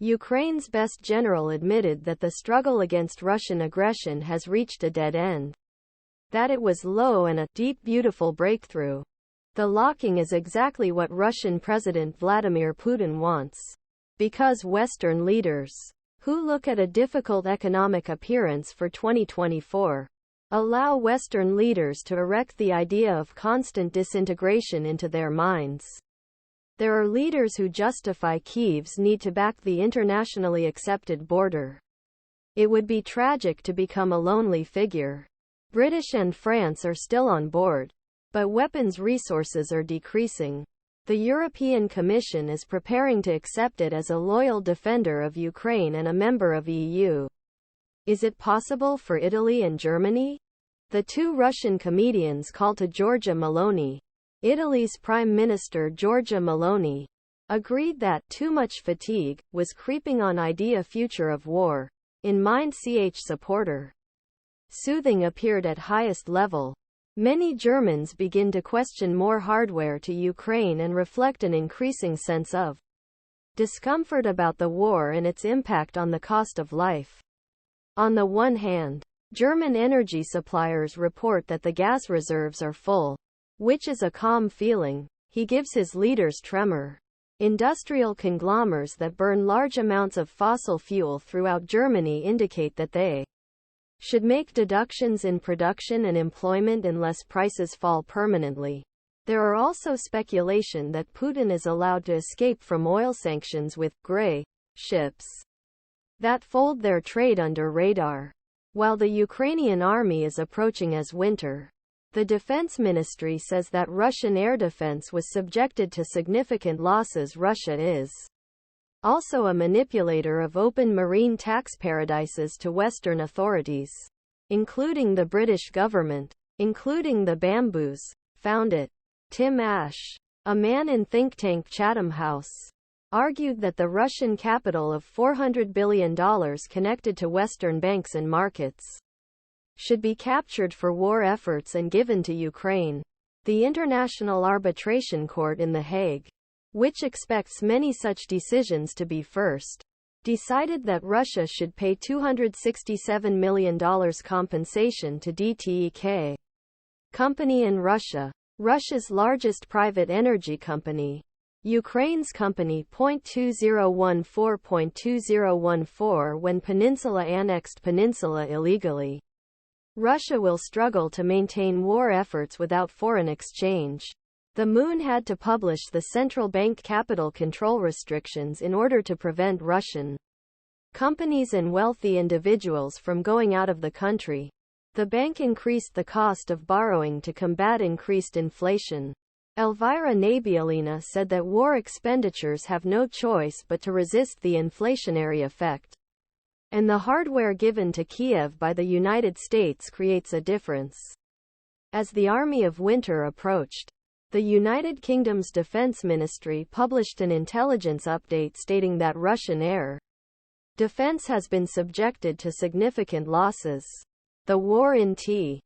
Ukraine's best general admitted that the struggle against Russian aggression has reached a dead end. That it was low and a deep beautiful breakthrough. The locking is exactly what Russian President Vladimir Putin wants. Because Western leaders, who look at a difficult economic appearance for 2024, allow Western leaders to erect the idea of constant disintegration into their minds. There are leaders who justify Kiev's need to back the internationally accepted border. It would be tragic to become a lonely figure. British and France are still on board, but weapons resources are decreasing. The European Commission is preparing to accept it as a loyal defender of Ukraine and a member of EU. Is it possible for Italy and Germany? The two Russian comedians call to Giorgia Meloni. Italy's Prime Minister Giorgia Meloni agreed that too much fatigue was creeping on idea future of war. In mind ch supporter. Soothing appeared at highest level. Many Germans begin to question more hardware to Ukraine and reflect an increasing sense of discomfort about the war and its impact on the cost of life. On the one hand, German energy suppliers report that the gas reserves are full, which is a calm feeling. He gives his leaders tremor. Industrial conglomers that burn large amounts of fossil fuel throughout Germany indicate that they should make deductions in production and employment unless prices fall permanently. There are also speculation that Putin is allowed to escape from oil sanctions with gray ships that fold their trade under radar. While the Ukrainian army is approaching as winter, the defense ministry says that Russian air defense was subjected to significant losses. Russia is also a manipulator of open marine tax paradises to Western authorities, including the British government, including the Bambooz.found it. Tim Ash, a man in Thinktank Chatham House, argued that the Russian capital of $400 billion connected to Western banks and markets should be captured for war efforts and given to Ukraine. The International Arbitration Court in The Hague, which expects many such decisions to be first, decided that Russia should pay $267 million compensation to Dtek company in Russia, Russia's largest private energy company. Ukraine's company .2014.2014 when Peninsula annexed Peninsula illegally. Russia will struggle to maintain war efforts without foreign exchange. The Moon had to publish the central bank capital control restrictions in order to prevent Russian companies and wealthy individuals from going out of the country. The bank increased the cost of borrowing to combat increased inflation. Elvira Nabiullina said that war expenditures have no choice but to resist the inflationary effect. And the hardware given to Kiev by the United States creates a difference. As the Army of Winter approached, the United Kingdom's Defense Ministry published an intelligence update stating that Russian air defense has been subjected to significant losses. The war in Tt.